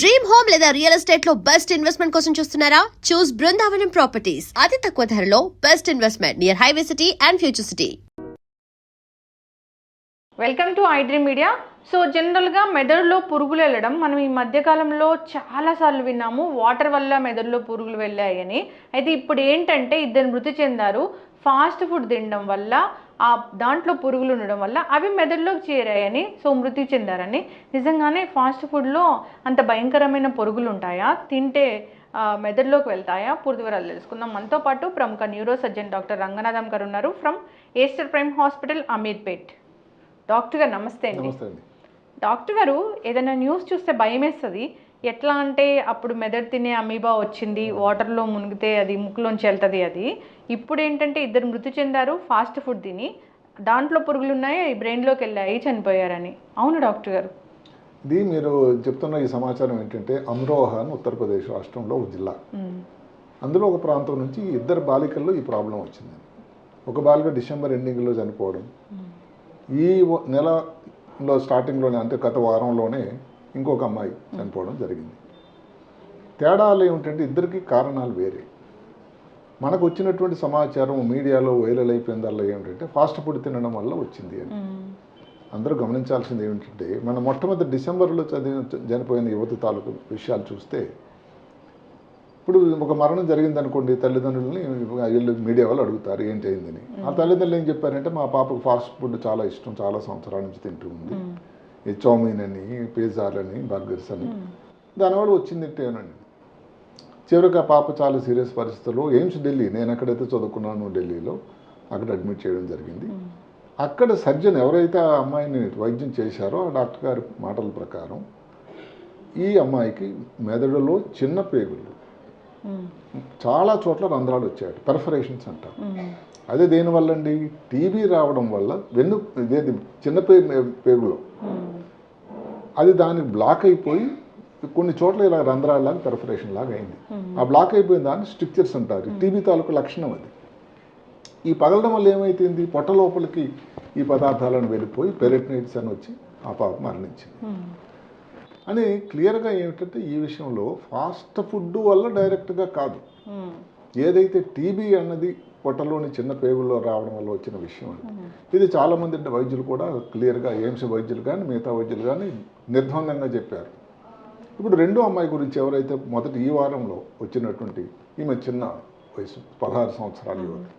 Dream home లేదా real estate లో best investment కోసం చూస్తున్నారా? చూస్ బృందావనం ప్రాపర్టీస్. అతి తక్కువ ధరలో best investment near highway city and future city. Welcome to I dream media. So జనరల్గా మెదడులో పురుగులు వెళ్ళడం మనం ఈ మధ్యకాలంలో చాలాసార్లు విన్నాము, వాటర్ వల్ల మెదడులో పురుగులు వెళ్ళాయని. అయితే ఇప్పుడు ఏంటంటే ఇద్దరు మృతి చెందారు ఫాస్ట్ ఫుడ్ తినడం వల్ల, ఆ దాంట్లో పురుగులు ఉండడం వల్ల అవి మెదడులోకి చేరాయని, సో మృతి చెందారని. నిజంగానే ఫాస్ట్ ఫుడ్లో అంత భయంకరమైన పురుగులు ఉంటాయా? తింటే మెదడులోకి వెళ్తాయా? పూర్తి వివరాలు తెలుసుకుందాం. మనతో పాటు ప్రముఖ న్యూరో సర్జన్ డాక్టర్ రంగనాథం గారు ఉన్నారు from Aster prime hospital, Ameerpet. Doctor గారు నమస్తే అండి. డాక్టర్ గారు, ఏదైనా న్యూస్ చూస్తే భయం వేస్తుంది. ఎట్లా అంటే అప్పుడు మెదడు తినే అమీబా వచ్చింది, వాటర్లో మునిగితే అది ముక్కులోంచి వెళ్తుంది. అది ఇప్పుడు ఏంటంటే ఇద్దరు మృతి చెందారు ఫాస్ట్ ఫుడ్ తిని, దాంట్లో పురుగులు ఉన్నాయి, బ్రెయిన్లోకి వెళ్ళాయి, చనిపోయారని. అవును డాక్టర్ గారు. ఇది మీరు చెప్తున్న ఈ సమాచారం ఏంటంటే అమ్రోహా అని ఉత్తరప్రదేశ్ రాష్ట్రంలో ఒక జిల్లా. అందులో ఒక ప్రాంతం నుంచి ఇద్దరు బాలికల్లో ఈ ప్రాబ్లం వచ్చింది. ఒక బాలిక డిసెంబర్ ఎండింగ్లో చనిపోవడం, ఈ నెలలో స్టార్టింగ్లోనే అంటే గత వారంలోనే ఇంకొక అమ్మాయి చనిపోవడం జరిగింది. తేడాలు ఏమిటంటే ఇద్దరికి కారణాలు వేరే. మనకు వచ్చినటువంటి సమాచారం మీడియాలో వైరల్ అయిపోయిందల్లా ఏమిటంటే ఫాస్ట్ ఫుడ్ తినడం వల్ల వచ్చింది అని. అందరూ గమనించాల్సింది ఏమిటంటే మన మొట్టమొదటి డిసెంబర్లో చనిపోయిన యువతి తాలూకు విషయాలు చూస్తే, ఇప్పుడు ఒక మరణం జరిగింది అనుకోండి, తల్లిదండ్రులని వీళ్ళు మీడియా వాళ్ళు అడుగుతారు ఏంటి అయిందని. ఆ తల్లిదండ్రులు ఏం చెప్పారంటే మా పాపకు ఫాస్ట్ ఫుడ్ చాలా ఇష్టం, చాలా సంవత్సరాల నుంచి తింటూ ఉంది, ఈ చౌమీన్ అని, పిజ్జాలని, బర్గర్స్ అని, దానివల్ల వచ్చింది తింటేనండి. చివరికి ఆ పాప చాలా సీరియస్ పరిస్థితుల్లో ఎయిమ్స్ ఢిల్లీ, నేను ఎక్కడైతే చదువుకున్నానో ఢిల్లీలో, అక్కడ అడ్మిట్ చేయడం జరిగింది. అక్కడ సర్జన్ ఎవరైతే ఆ అమ్మాయిని వైద్యం చేశారో ఆ డాక్టర్ గారి మాటల ప్రకారం ఈ అమ్మాయికి మెదడులో చిన్న పేగులు, చాలా చోట్ల రంధ్రాలు వచ్చాయి, పెర్ఫరేషన్స్ అంటారు. అదే దేనివల్ల అండి, టీబీ రావడం వల్ల ఇదేది చిన్న పేగులో అది దానికి బ్లాక్ అయిపోయి కొన్ని చోట్ల ఇలా రంధ్రాలలాగా పెర్ఫరేషన్ లాగా అయింది. ఆ బ్లాక్ అయిపోయిన దాన్ని స్ట్రిక్చర్స్ అంటారు. టీబీ తాలూకు లక్షణం అది. ఈ పగలడం వల్ల ఏమైతుంది, పొట్ట లోపలికి ఈ పదార్థాలను వెళ్ళిపోయి పెరిటనైటిస్ అని వచ్చి ఆ పాప మరణించింది అని క్లియర్గా. ఏమిటంటే ఈ విషయంలో ఫాస్ట్ ఫుడ్ వల్ల డైరెక్ట్గా కాదు, ఏదైతే టీబీ అన్నది పొట్టలోని చిన్న పేగుల్లో రావడం వల్ల వచ్చిన విషయం అది. ఇది చాలామంది వైద్యులు కూడా క్లియర్గా, ఎయిమ్స్ వైద్యులు కానీ మిగతా వైద్యులు కానీ నిర్ద్వందంగా చెప్పారు. ఇప్పుడు రెండో అమ్మాయి గురించి ఎవరైతే మొదటి ఈ వారంలో వచ్చినటువంటి ఈమె చిన్న వయసు 16 సంవత్సరాల యువతి,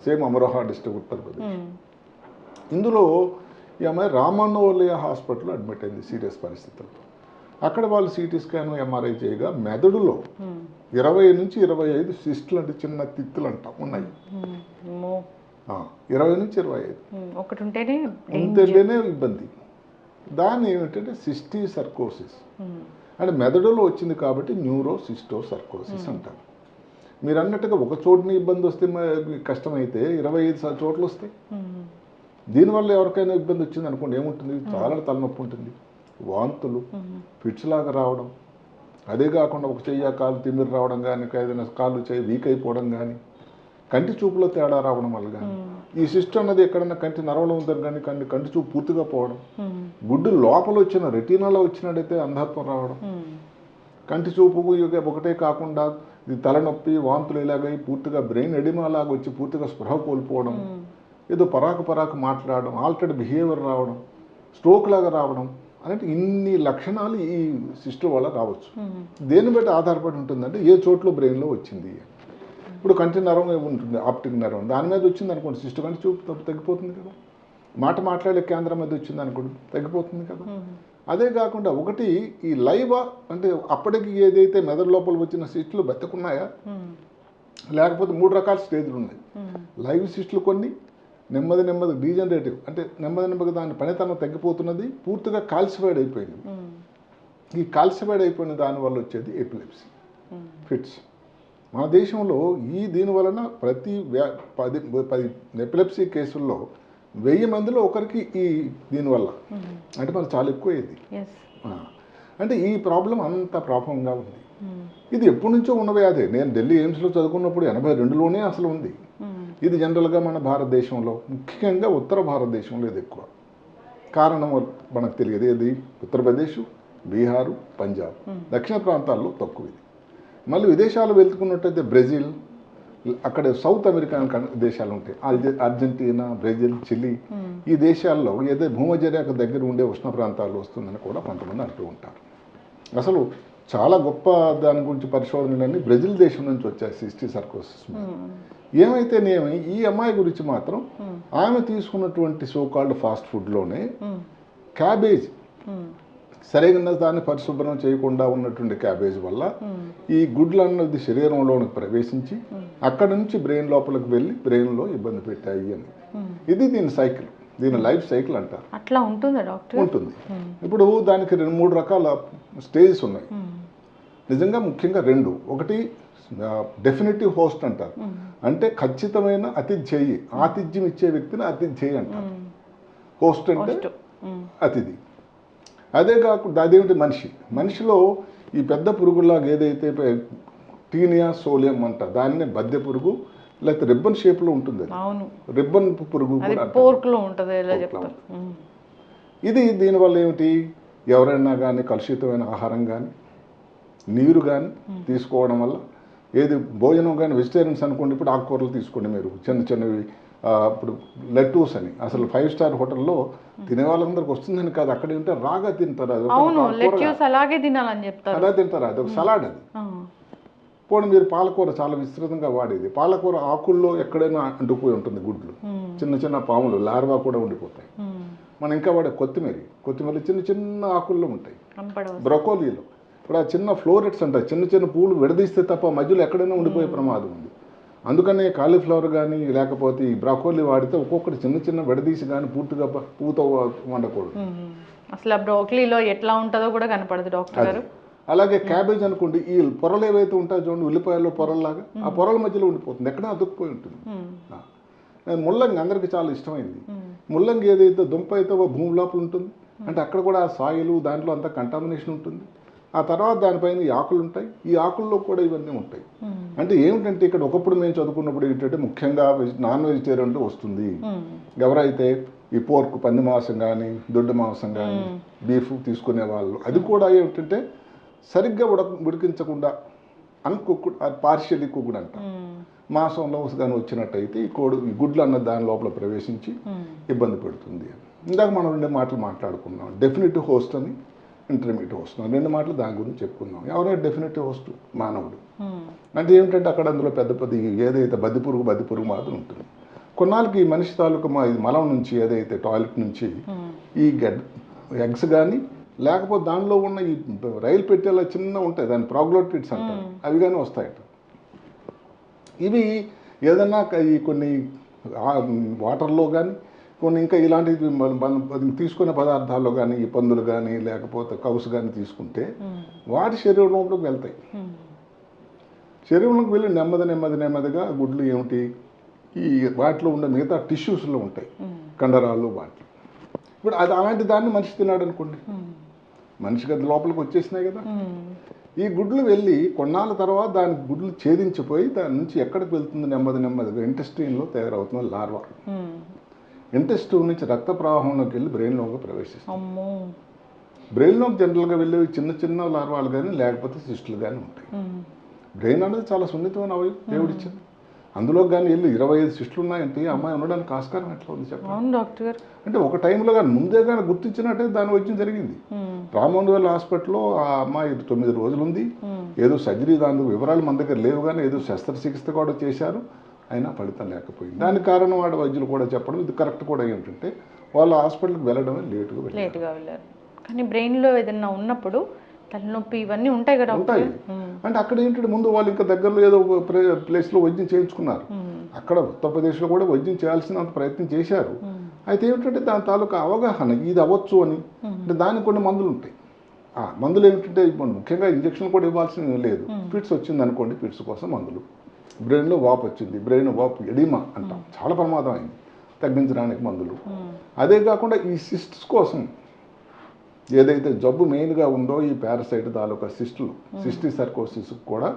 సేమ్ అమరోహా డిస్ట్రిక్ట్ ఉత్తరప్రదేశ్. ఇందులో ఈ అమ్మాయి రామన్నోలియా హాస్పిటల్లో అడ్మిట్ అయింది సీరియస్ పరిస్థితుల్లో. అక్కడ వాళ్ళు సిటీ స్కాన్, ఎంఆర్ఐ చేయగా మెదడులో 20 నుంచి 25 సిస్టులు అంటే చిన్న తిత్తులు అంటాం ఉన్నాయి. 20 నుంచి 25 ఉంటేనే ఇబ్బంది. దాన్ని ఏమిటంటే సిస్టీ సర్కోసిస్ అంటే మెదడులో వచ్చింది కాబట్టి న్యూరో సిస్టో సర్కోసిస్ అంటారు. మీరు అన్నట్టుగా ఒక చోటుని ఇబ్బంది వస్తే కష్టమైతే 25 చోట్ల వస్తాయి. దీనివల్ల ఎవరికైనా ఇబ్బంది వచ్చింది అనుకోండి, ఏముంటుంది, చాలా తలనొప్పి ఉంటుంది, వాంతులు, ఫిట్స్ లాగా రావడం, అదే కాకుండా ఒక చెయ్యి కాలు తిమ్మిరి రావడం కానీ, ఏదైనా కాళ్ళు చెయ్యి వీక్ అయిపోవడం కానీ, కంటి చూపులో తేడా రావడం వల్ల కానీ, ఈ సిస్టమ్ అన్నది ఎక్కడన్నా కంటి నరవడం ఉందని కానీ కంటి చూపు పూర్తిగా పోవడం, గుడ్డు లోపల వచ్చిన రెటీనాలో వచ్చినట్టయితే అంధత్వం రావడం, కంటి చూపు ఒకటే కాకుండా ఇది తలనొప్పి, వాంతులు ఇలాగై పూర్తిగా బ్రెయిన్ ఎడిమా లాగా వచ్చి పూర్తిగా స్పృహ కోల్పోవడం, ఏదో పరాకు మాట్లాడడం, ఆల్టర్డ్ బిహేవియర్ రావడం, స్ట్రోక్ లాగా రావడం అంటే ఇన్ని లక్షణాలు ఈ సిస్టమ్ వల్ల రావచ్చు. దేన్ని బట్టి ఆధారపడి ఉంటుందంటే ఏ చోట్లో బ్రెయిన్లో వచ్చింది. ఇప్పుడు కంటి నరం ఉంటుంది, ఆప్టిక్ నరం, దాని మీద వచ్చింది అనుకోండి సిస్టమ్, కంటి చూపు తగ్గిపోతుంది కదా. మాట్లాడే కేంద్రం మీద వచ్చింది అనుకోండి, తగ్గిపోతుంది కదా. అదే కాకుండా ఒకటి ఈ లైవ్ అంటే అప్పటికి ఏదైతే మెదడు లోపల వచ్చిన సిస్టులు బతుకున్నాయా, లేకపోతే 3 రకాల స్టేజ్లు ఉన్నాయి. లైవ్ సిస్టులు కొన్ని, నెమ్మది డీజనరేటివ్ అంటే నెమ్మదిగా దాని పనితనం తగ్గిపోతున్నది, పూర్తిగా కాల్సిఫైడ్ అయిపోయింది. ఈ కాల్సిఫైడ్ అయిపోయిన దానివల్ల వచ్చేది ఎపిలెప్సీ, ఫిట్స్. మన దేశంలో దీని వలన ప్రతి 10 ఎపిలెప్సీ కేసుల్లో 1000 మందిలో ఒకరికి దీనివల్ల అంటే మనకు చాలా ఎక్కువ అయింది. అంటే ఈ ప్రాబ్లం అంత ప్రాబ్లంగా ఉంది. ఇది ఎప్పటి నుంచో ఉన్న వ్యాధి. నేను ఢిల్లీ ఎయిమ్స్లో చదువుకున్నప్పుడు 82లోనే అసలు ఉంది. ఇది జనరల్గా మన భారతదేశంలో, ముఖ్యంగా ఉత్తర భారతదేశంలో ఇది ఎక్కువ. కారణం మనకు తెలియదు. ఏది ఉత్తరప్రదేశ్, బీహారు, పంజాబ్, దక్షిణ ప్రాంతాల్లో తక్కువ ఇది. మళ్ళీ విదేశాలు వెళ్తుకున్నట్టయితే బ్రెజిల్, అక్కడ సౌత్ అమెరికన్ దేశాలు ఉంటాయి, అర్జెంటీనా, బ్రెజిల్, చిలీ, ఈ దేశాల్లో ఏదో భూమధ్యరేఖ దగ్గర ఉండే ఉష్ణ ప్రాంతాల్లో వస్తుందని కూడా కొంతమంది అంటూ ఉంటారు. అసలు చాలా గొప్ప దాని గురించి పరిశోధనలన్నీ బ్రెజిల్ దేశం నుంచి వచ్చాయి సిస్టిక్ సర్కోసిస్. ఏమైతేనేమి ఈ అమ్మాయి గురించి మాత్రం ఆమె తీసుకున్నటువంటి సోకాల్డ్ ఫాస్ట్ ఫుడ్లోనే క్యాబేజ్ సరైన దాన్ని పరిశుభ్రం చేయకుండా ఉన్నటువంటి క్యాబేజ్ వల్ల ఈ గుడ్లు అన్నది శరీరంలోనికి ప్రవేశించి అక్కడ నుంచి బ్రెయిన్ లోపలికి వెళ్ళి బ్రెయిన్లో ఇబ్బంది పెట్టాయి అని. ఇది దీని సైకిల్, దీని లైఫ్ సైకిల్ అంటారు. అట్లా ఉంటుందా డాక్టర్? ఉంటుంది. ఇప్పుడు దానికి 2-3 రకాల స్టేజెస్ ఉన్నాయి. నిజంగా ముఖ్యంగా 2. ఒకటి డెఫినెటివ్ హోస్ట్ అంటారు, అంటే ఖచ్చితమైన అతిథ్యేయి, ఆతిథ్యం ఇచ్చే వ్యక్తిని అతిథ్యేయి అంటారు. హోస్ట్ అంటే అతిథి. అదే కాకుండా అదేమిటి మనిషిలో ఈ పెద్ద పురుగులాగా ఏదైతే టీనియా సోలియం అంట, దాన్నే బద్దె పురుగు లేకపోతే రిబ్బన్ షేప్లో ఉంటుంది. రిబ్బన్ పురుగు కూడా ఇది. దీనివల్ల ఏమిటి, ఎవరైనా కానీ కలుషితమైన ఆహారం కానీ నీరు కానీ తీసుకోవడం వల్ల, ఏది భోజనం కానీ వెజిటేరియన్స్ అనుకోండి, ఇప్పుడు ఆకుకూరలు తీసుకోండి మీరు, చిన్నవి ఇప్పుడు లెట్టూస్ అని, అసలు 5 స్టార్ హోటల్లో తినే వాళ్ళందరికి వస్తుందని కాదు, అక్కడ ఏంటో రాగా తింటారు, అది అలాగే తినాలని చెప్తారు, అలా తింటారు, అది ఒక సలాడ్. అది పోనీ మీరు పాలకూర చాలా విస్తృతంగా వాడేది, పాలకూర ఆకుల్లో ఎక్కడైనా అంటుకుపోయి ఉంటుంది గుడ్లు, చిన్న పాములు లార్వా కూడా ఉండిపోతాయి. మనం ఇంకా వాడే కొత్తిమీర చిన్న ఆకుల్లో ఉంటాయి. బ్రొకోలీలో ఇప్పుడు ఆ చిన్న ఫ్లోరెట్స్ అంటారు, చిన్న పూలు విడదీస్తే తప్ప మధ్యలో ఎక్కడైనా ఉండిపోయే ప్రమాదం ఉంది. అందుకనే కాలీఫ్లవర్ కానీ లేకపోతే ఈ బ్రాకోలీ వాడితే ఒక్కొక్కటి చిన్న విడదీసి కానీ పూర్తిగా పూత వండకూడదు. అసలు బ్రోకలీలో ఎట్లా ఉంటుందో కూడా కనపడదు డాక్టర్ గారు. అలాగే క్యాబేజ్ అనుకోండి, ఈ పొరలు ఏవైతే ఉంటాయో చూడండి, ఉల్లిపాయల్లో పొరల్లాగా, ఆ పొరల మధ్యలో ఉండిపోతుంది, ఎక్కడ అతుక్కుపోయి ఉంటుంది. ముల్లంగి అందరికీ చాలా ఇష్టమైంది. ముల్లంగి ఏదైతే దుంప అయితే భూమి లోపల ఉంటుంది, అంటే అక్కడ కూడా ఆ సాయిలు దాంట్లో అంతా కంటామినేషన్ ఉంటుంది. ఆ తర్వాత దానిపైన ఈ ఆకులు ఉంటాయి, ఈ ఆకుల్లో కూడా ఇవన్నీ ఉంటాయి. అంటే ఏమిటంటే ఇక్కడ ఒకప్పుడు మేము చదువుకున్నప్పుడు ఏంటంటే ముఖ్యంగా నాన్ వెజిటేరియన్లో వస్తుంది. ఎవరైతే ఈ పోర్క్, పంది మాంసం కానీ దొడ్డు మాంసం కానీ బీఫ్ తీసుకునే వాళ్ళు, అది కూడా ఏమిటంటే సరిగ్గా ఉడికించకుండా అన్కుక్డ్, పార్షియల్లీ కుక్డ్ అంట. మాంసంలో కానీ వచ్చినట్టయితే ఈ గుడ్లు అన్న దాని లోపల ప్రవేశించి ఇబ్బంది పెడుతుంది. ఇందాక మనం 2 మాటలు మాట్లాడుకున్నాం, డెఫినెటివ్ హోస్ట్ అని, ఇంటర్మీడియట్ హోస్ట్. 2 మాటలు దాని గురించి చెప్పుకుందాం. ఎవరైనా డెఫినెటివ్ హోస్ట్ మానవుడు అంటే ఏమిటంటే అక్కడ అందులో పెద్ద ఏదైతే బద్ది పురుగు మాత్రం ఉంటుంది. కొన్నాళ్ళకి ఈ మనిషి తాలూకు మలం నుంచి, ఏదైతే టాయిలెట్ నుంచి ఈ ఎగ్స్ కానీ లేకపోతే దానిలో ఉన్న ఈ రైలు పెట్టేలా చిన్న ఉంటాయి, దాని ప్రాగ్లోటిడ్స్ అంటారు, అవి కానీ వస్తాయట. ఇవి ఏదన్నా ఈ కొన్ని వాటర్లో కానీ కొన్ని ఇంకా ఇలాంటి తీసుకునే పదార్థాల్లో కానీ, ఈ పందులు కానీ లేకపోతే కౌసు కానీ తీసుకుంటే వాటి శరీరంలోకి వెళ్తాయి. శరీరంలోకి వెళ్ళి నెమ్మదిగా గుడ్లు ఏమిటి ఈ వాటిలో ఉండే మిగతా టిష్యూస్లో ఉంటాయి, కండరాలు వాటి. ఇప్పుడు అది అలాంటి దాన్ని మనిషి తిన్నాడు అనుకోండి, మనిషికి అది లోపలికి వచ్చేసినాయి కదా. ఈ గుడ్లు వెళ్ళి కొన్నాళ్ళ తర్వాత దాని గుడ్లు ఛేదించిపోయి దాని నుంచి ఎక్కడికి వెళ్తుంది, నెమ్మదిగా ఇంటెస్టైన్లో తయారవుతుంది లార్వా. ఇంటెస్టైన్ నుంచి రక్త ప్రవాహంలోకి వెళ్ళి బ్రెయిన్లోకి ప్రవేశిస్తుంది. బ్రెయిన్లోకి జనరల్గా వెళ్ళేవి చిన్న లార్వాలు కానీ లేకపోతే సిస్టులు కానీ ఉంటాయి. బ్రెయిన్ అనేది చాలా సున్నితమైన అవయవం దేవుడిచ్చింది. అందులో కానీ వెళ్ళి 25 సిస్టులు ఉన్నాయంటే అమ్మాయి ఉండడానికి ఆస్కారం ఎట్లా ఉంది చెప్పండి డాక్టర్. అంటే ఒక టైంలో కానీ ముందే కానీ గుర్తించినట్టే దాని వైద్యం జరిగింది. రామోహన్ హాస్పిటల్లో ఆ అమ్మాయి 9 రోజులు ఉంది, ఏదో సర్జరీ దాని వివరాలు మన దగ్గర లేవు కానీ ఏదో శస్త్రచికిత్స కూడా చేశారు, అయినా ఫలితం లేకపోయింది. దానికి కారణం వాడు వైద్యులు కూడా చెప్పడం ఇది కరెక్ట్ కూడా ఏంటంటే వాళ్ళు హాస్పిటల్కి వెళ్ళడమే లేటుగా వెళ్ళారు. కానీ బ్రెయిన్లో ఏదైనా ఉన్నప్పుడు తలనొప్పి ఇవన్నీ ఉంటాయి కదా ఉంటాయి. అంటే అక్కడ ఏంటంటే ముందు వాళ్ళు ఇంకా దగ్గరలో ఏదో ప్లేస్లో వైద్యం చేయించుకున్నారు, అక్కడ ఉత్తరప్రదేశ్లో కూడా వైద్యం చేయాల్సినంత ప్రయత్నం చేశారు. అయితే ఏమిటంటే దాని తాలూకా అవగాహన ఇది అవ్వచ్చు అని, అంటే దానికి కొన్ని మందులు ఉంటాయి. ఆ మందులు ఏమిటంటే ముఖ్యంగా ఇంజక్షన్ కూడా ఇవ్వాల్సింది లేదు. ఫిట్స్ వచ్చింది అనుకోండి, ఫిట్స్ కోసం మందులు. బ్రెయిన్లో వాపు వచ్చింది, బ్రెయిన్ వాపు ఎడిమా అంటాం, చాలా ప్రమాదం అయింది, తగ్గించడానికి మందులు. అదే కాకుండా ఈ సిస్ట్స్ కోసం ఏదైతే జబ్బు మెయిన్గా ఉందో ఈ పారాసైట్ తాలూకా సిస్టిక్ సర్కోసిస్ కూడా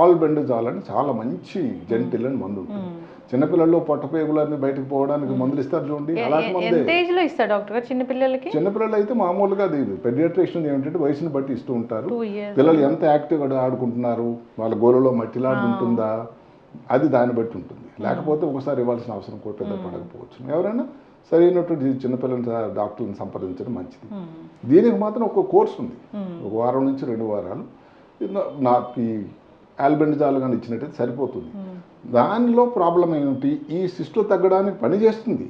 ఆల్బెండజాల్ అని చాలా మంచి జెంటిల్ అని మందు ఉంటుంది. చిన్నపిల్లల్లో పొట్టపేగులన్నీ బయటకు పోవడానికి మందులు ఇస్తారు చూడండి, అలాంటి మందే. ఎంత ఏజ్ లో ఇస్తారు డాక్టర్ గారు చిన్నపిల్లలకి? చిన్నపిల్లలు అయితే మామూలుగా అది పెడియాట్రిషియన్ ఏమిటంటే వయసుని బట్టి ఇస్తూ ఉంటారు. 2 years. పిల్లలు ఎంత యాక్టివ్గా ఆడుకుంటున్నారు, వాళ్ళ గోలలో మట్టిలాడు ఉంటుందా, అది దాన్ని బట్టి ఉంటుంది. లేకపోతే ఒకసారి ఇవ్వాల్సిన అవసరం కూడా పెద్ద పడకపోవచ్చు. ఎవరైనా సరైనటువంటి చిన్నపిల్లల డాక్టర్ని సంప్రదించడం మంచిది. దీనికి మాత్రం ఒక కోర్సు ఉంది, 1 వారం నుంచి 2 వారాలు. నాకు ఈ ఆల్బెండజాల్ కానీ ఇచ్చినట్టయితే సరిపోతుంది. దానిలో ప్రాబ్లం ఏమిటి, ఈ సిస్టులు తగ్గడానికి పని చేస్తుంది,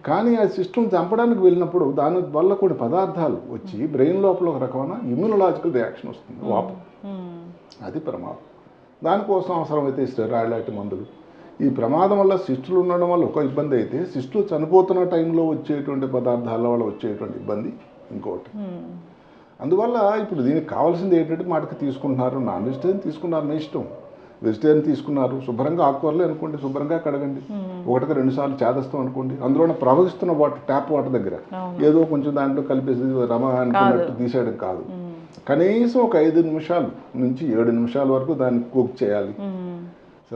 కానీ ఆ సిస్టమ్ చంపడానికి వెళ్ళినప్పుడు దాని వల్ల కొన్ని పదార్థాలు వచ్చి బ్రెయిన్ లోపల ఒక రకమైన ఇమ్యూనలాజికల్ రియాక్షన్ వస్తుంది, వాపు. అది ప్రమాదం. దానికోసం అవసరమైతే స్టెరాయిడ్ లాంటి మందులు. ఈ ప్రమాదం వల్ల సిస్టులు ఉండడం వల్ల ఒక ఇబ్బంది అయితే, సిస్టులు చనిపోతున్న టైంలో వచ్చేటువంటి పదార్థాల వల్ల వచ్చేటువంటి ఇబ్బంది ఇంకోటి. అందువల్ల ఇప్పుడు దీనికి కావాల్సింది ఏంటంటే, మాటకి తీసుకుంటున్నారు, నాన్ వెజిటేరియన్ తీసుకున్నారు మీ ఇష్టం, వెజిటేరియన్ తీసుకున్నారు శుభ్రంగా ఆకుకూరలు అనుకోండి, శుభ్రంగా కడగండి, 1కి 2 సార్లు చేదస్తాం అనుకోండి, అందులోనే ప్రవహిస్తున్న వాటర్, ట్యాప్ వాటర్ దగ్గర ఏదో కొంచెం దాంట్లో కలిపేసి రమ అనుకున్నట్టు తీసేయడం కాదు. కనీసం ఒక 5 నిమిషాలు నుంచి 7 నిమిషాల వరకు దాన్ని కుక్ చేయాలి.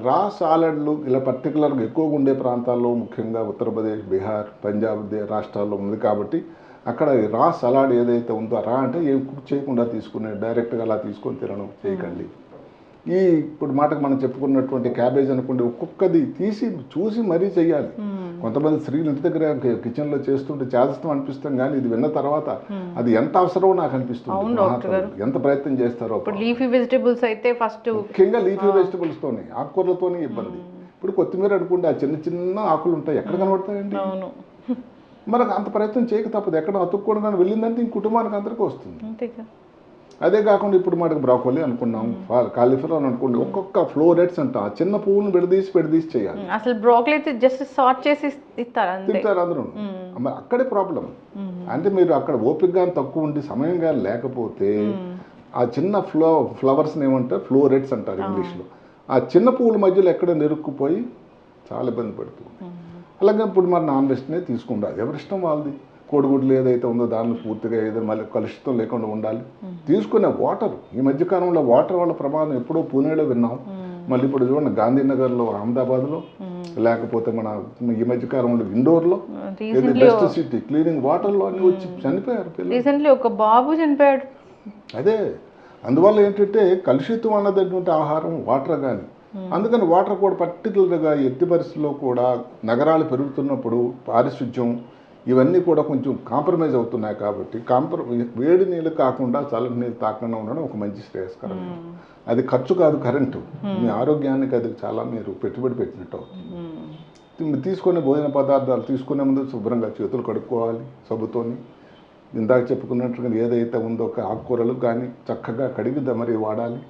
రా సాలడ్లు ఇలా పర్టికులర్గా ఎక్కువగా ఉండే ప్రాంతాల్లో, ముఖ్యంగా ఉత్తరప్రదేశ్, బీహార్, పంజాబ్ రాష్ట్రాల్లో ఉంది కాబట్టి అక్కడ రా సలాడ్ ఏదైతే ఉందో, రా అంటే ఏం కుక్ చేయకుండా తీసుకునే, డైరెక్ట్గా అలా తీసుకొని తినడం చేయకండి. ఈ ఇప్పుడు మాటకు మనం చెప్పుకున్నటువంటి క్యాబేజ్ అనుకోండి, ఒక్కొక్కది తీసి చూసి మరీ చెయ్యాలి. కొంతమంది స్త్రీలు ఇంటి దగ్గర కిచెన్లో చేస్తుంటే చేస్తాం అనిపిస్తాం, కానీ ఇది విన్న తర్వాత అది ఎంత అవసరమో నాకు అనిపిస్తుంది. ఎంత ప్రయత్నం చేస్తారో. లీఫీ వెజిటబుల్స్ అయితే ఫస్ట్, ముఖ్యంగా లీఫీ వెజిటబుల్స్తోనే, ఆకుకూరలతోనే ఇబ్బంది. ఇప్పుడు కొత్తిమీర అనుకుంటే ఆ చిన్న చిన్న ఆకులు ఉంటాయి, ఎక్కడ కనబడతాయండి? మనకు అంత ప్రయత్నం చేయక తప్పదు. ఎక్కడ అతుక్కోవడం కానీ వెళ్ళిందంటే ఇంక కుటుంబానికి అందరికీ వస్తుంది. అదే కాకుండా ఇప్పుడు మనకు బ్రాకోలీ అనుకున్నాం, కాలీఫ్లవర్ అనుకోండి, ఒక్కొక్క ఫ్లోరెట్స్ అంట, ఆ చిన్న పువ్వును విడదీసి చేయాలి. అసలు బ్రోకలీ అయితే జస్ట్ సార్ట్ చేసి తింటారు అందరూ. అక్కడే ప్రాబ్లం. అంటే మీరు అక్కడ ఓపికగా తక్కువ ఉండి సమయంగా లేకపోతే ఆ చిన్న ఫ్లవర్స్ని ఏమంటారు, ఫ్లోరెట్స్ అంటారు ఇంగ్లీష్లో, ఆ చిన్న పువ్వుల మధ్యలో ఎక్కడ నెరుక్కుపోయి చాలా ఇబ్బంది పడుతుంది. అలాగే ఇప్పుడు మరి నాన్ వెజ్నే తీసుకుంటారు, ఎవరిష్టం వాళ్ళది. కోడిగుడ్లు ఏదైతే ఉందో దాన్ని పూర్తిగా ఏదో మళ్ళీ కలుషితం లేకుండా ఉండాలి. తీసుకునే వాటర్, ఈ మధ్యకాలంలో వాటర్ వల్ల ప్రమాదం ఎప్పుడో పూణేలో విన్నాం, మళ్ళీ ఇప్పుడు చూడండి గాంధీనగర్లో, అహ్మదాబాద్లో, లేకపోతే మన ఈ మధ్యకాలంలో ఇండోర్లో బెస్ట్ సిటీ క్లీనింగ్ వాటర్లో అన్ని వచ్చి చనిపోయారు పిల్లలు. ఒక బాబు చనిపోయాడు. అదే అందువల్ల ఏంటంటే కలుషితం అన్నటువంటి ఆహారం వాటర్ కానీ, అందుకని వాటర్ కూడా పర్టికులర్గా ఎట్టి పరిస్థితుల్లో కూడా నగరాలు పెరుగుతున్నప్పుడు పారిశుధ్యం ఇవన్నీ కూడా కొంచెం కాంప్రమైజ్ అవుతున్నాయి. కాబట్టి వేడి నీళ్ళు కాకుండా చల్లటి నీళ్ళు తాకుండా ఉండడం ఒక మంచి శ్రేయస్కరం. అది ఖర్చు కాదు, కరెంటు. మీ ఆరోగ్యానికి అది చాలా మీరు పెట్టుబడి పెట్టినట్టు అవుతుంది. తీసుకునే భోజన పదార్థాలు తీసుకునే ముందు శుభ్రంగా చేతులు కడుక్కోవాలి సబ్బుతోని. ఇందాక చెప్పుకున్నట్టుగా ఏదైతే ఉందో ఆకుకూరలు కానీ చక్కగా కడిగి మరి వాడాలి.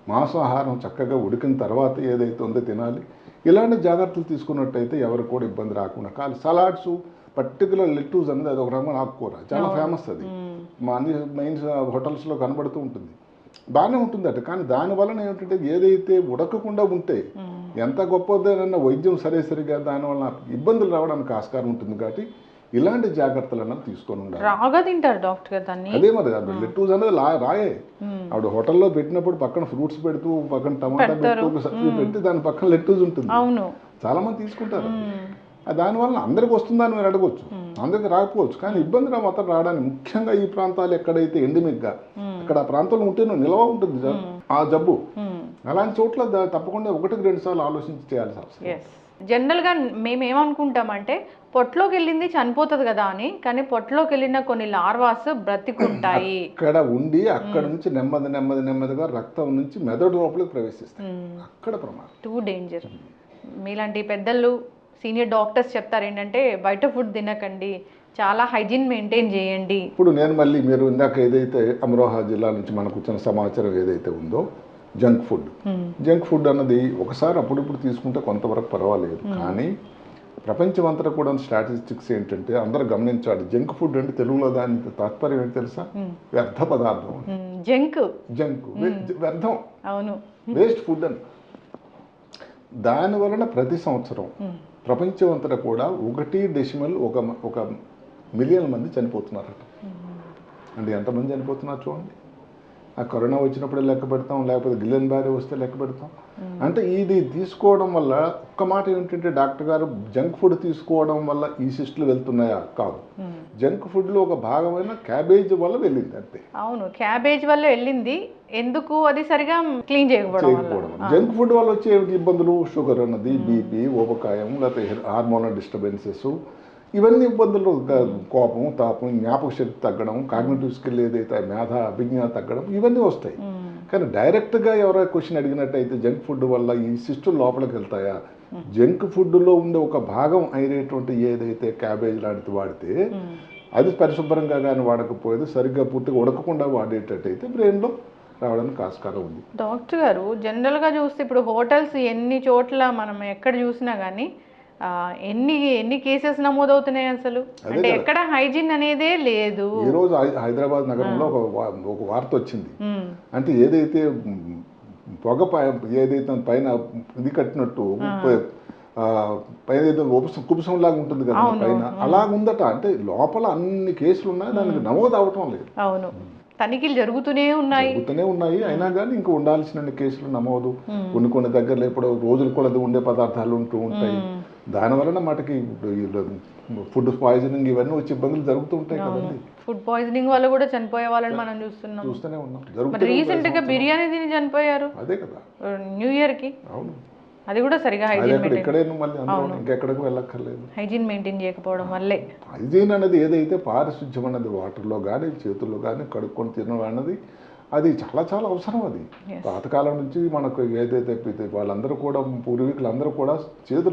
మాంసాహారం చక్కగా ఉడికిన తర్వాత ఏదైతే ఉందో తినాలి. ఇలాంటి జాగ్రత్తలు తీసుకున్నట్టయితే ఎవరికి కూడా ఇబ్బంది రాకుండా. సలాడ్స్, పర్టికులర్ లెట్టూస్ అనేది అది ఒక రకమైన ఆకుకూర, చాలా ఫేమస్. అది మా అన్ని మెయిన్ హోటల్స్లో కనబడుతూ ఉంటుంది. బాగానే ఉంటుంది అట, కానీ దానివల్ల ఏమిటంటే ఏదైతే ఉడకకుండా ఉంటే ఎంత గొప్పదైనా వైద్యం సరిగా దానివల్ల ఇబ్బందులు రావడానికి ఆస్కారం ఉంటుంది. కాబట్టి ఇలాంటి జాగ్రత్తలు అన్నది తీసుకొని ఉండాలి. రాగా తింటారు డాక్టర్ గారు దాన్ని. అదే మరి లెట్టూస్ అనేది రాయే. ఆవిడ హోటల్లో పెట్టినప్పుడు పక్కన ఫ్రూట్స్ పెడుతూ, పక్కన టమాటా పెట్టి దాని పక్కన లెట్టూస్ ఉంటుంది. చాలా మంది తీసుకుంటారు. దానివల్ల అందరికి వస్తుందని మీరు అడగవచ్చు, అందరికి రాకపోవచ్చు, కానీ ఇబ్బంది మాత్రం రావడానికి ముఖ్యంగా ఈ ప్రాంతాలు ఎక్కడైతే ఎండమిక్గా అక్కడ ఆ ప్రాంతంలో ఉంటే నిల్వ ఉంటుంది ఆ జబ్బు. అలాంటి చోట్ల తప్పకుండా 1కి 2 సార్లు ఆలోచించి చేయాల్సి వస్తుంది. జనరల్గా మేము ఏమనుకుంటామంటే పొట్టలోకి వెళ్ళింది చనిపోతుంది కదా అని, కానీ పొట్టలోకి వెళ్ళిన కొన్ని లార్వాస్ బ్రతికుంటాయి. అక్కడ ఉండి అక్కడ నుంచి నెమ్మదిగా రక్తం నుంచి మెదడు లోపలికి ప్రవేశిస్తాయి. అక్కడ ప్రమాదం, టూ డేంజర్. మీలాంటి పెద్దలు సీనియర్ డాక్టర్స్ చెప్తారు ఏంటంటే బయట ఫుడ్ తినకండి, చాలా హైజీన్ మెయింటైన్ చేయండి. ఇప్పుడు నేను మళ్ళీ మీరు ఇందాక ఏదైతే అమరోహా జిల్లా నుంచి మనకు వచ్చిన సమాచారం ఏదైతే ఉందో జంక్ ఫుడ్ అన్నది ఒకసారి అప్పుడప్పుడు తీసుకుంటే కొంతవరకు పర్వాలేదు, కానీ ప్రపంచమంతా కూడా స్టాటిస్టిక్స్ ఏంటంటే అందరూ గమనించాలి. జంక్ ఫుడ్ అంటే తెలుగులో దానికి తాత్పర్యం ఏంటి తెలుసా? వ్యర్థ పదార్థం. జంక్ వ్యర్థం, అవును, వేస్ట్ ఫుడ్ అని. దాని వలన ప్రతి సంవత్సరం ప్రపంచం అంతటా కూడా 1.1 మిలియన్ మంది చనిపోతున్నారట. అంటే ఎంతమంది చనిపోతున్నారు చూడండి. ఆ కరోనా వచ్చినప్పుడే లెక్క పెడతాం, లేకపోతే గిల్లెన్ బ్యారీ వస్తే లెక్క పెడతాం. అంటే ఇది తీసుకోవడం వల్ల ఒక్క మాట ఏంటంటే డాక్టర్ గారు జంక్ ఫుడ్ తీసుకోవడం వల్ల ఈ సిస్టులు వెళ్తున్నాయా? కాదు. జంక్ ఫుడ్లో ఒక భాగమైన క్యాబేజ్ వల్ల వెళ్ళింది అంతే. అవును, క్యాబేజ్ వల్ల వెళ్ళింది. ఎందుకు? అది సరిగా క్లీన్ చేయకపోవడం. జంక్ ఫుడ్ వల్ల వచ్చే ఇబ్బందులు షుగర్ అన్నది, బీపీ, ఊబకాయం, లేకపోతే హార్మోనల్ డిస్టర్బెన్సెస్, ఇవన్నీ ఇబ్బందులు, కోపం, తాపం, జ్ఞాపక శక్తి తగ్గడం, కాగ్నిటివ్ స్కిల్ ఏదైతే మేధ అభిజ్ఞ తగ్గడం, ఇవన్నీ వస్తాయి. కానీ డైరెక్ట్గా ఎవరైనా క్వశ్చన్ అడిగినట్టయితే జంక్ ఫుడ్ వల్ల ఈ సిస్టమ్ లోపలికి వెళ్తాయా? జంక్ ఫుడ్లో ఉండే ఒక భాగం అయినటువంటి ఏదైతే క్యాబేజ్ లాంటిది వాడితే అది పరిశుభ్రంగా కానీ వాడకపోయేది, సరిగ్గా పూర్తిగా ఉడకకుండా వాడేటట్టయితే బ్రెయిన్లో రావడానికి ఆస్కారం ఉంది. డాక్టర్ గారు, జనరల్గా చూస్తే ఇప్పుడు హోటల్స్ ఎన్ని చోట్ల మనం ఎక్కడ చూసినా కానీ ఎన్ని కేసెస్ నమోదవుతున్నాయి అసలు? అంటే ఎక్కడ హైజీన్ అనేదే లేదు. ఈ రోజు హైదరాబాద్ నగరంలో ఒక వార్త వచ్చింది. అంటే ఏదైతే పొగ ఏదైతే పైన ఇది కట్టినట్టు పైన ఏదో కుబుసం లాగా ఉంటుంది కదా పైన, అలా ఉందట. అంటే లోపల అన్ని కేసులు ఉన్నాయి, దానికి నమోదు అవటం లేదు. అవును, తనిఖీలు జరుగుతూనే ఉన్నాయి. అయినా కానీ ఇంకా ఉండాల్సిన కేసులు నమోదు. కొన్ని దగ్గరలో ఇప్పుడు రోజులు కూడా ఉండే పదార్థాలు ఉంటూ ఉంటాయి. దానివలన మటుకి ఫుడ్ పాయిజనింగ్ ఇవన్నీ వచ్చి ఇబ్బందులు జరుగుతూ ఉంటాయి కదండి. ఫుడ్ పాయిజనింగ్ వల్ల కూడా చనిపోయే వాళ్ళని మనం చూస్తూనే ఉన్నాం. రీసెంట్ గా బిర్యానీ తిని చనిపోయారు. అదే కదా, న్యూ ఇయర్ కి. అవును, అది కూడా సరిగా ఎక్కడికి వెళ్ళక్కర్లేదు. హైజీన్ మెయింటైన్ చేయకపోవడం వల్లే. హైజీన్ అనేది ఏదైతే పారిశుధ్యం అన్నది వాటర్లో కానీ చేతుల్లో కానీ కడుక్కొని తినడం అన్నది అది చాలా చాలా అవసరం. అది పాతకాలం నుంచి మనకు ఏదైతే వాళ్ళందరూ కూడా పూర్వీకులందరూ కూడా చేతులు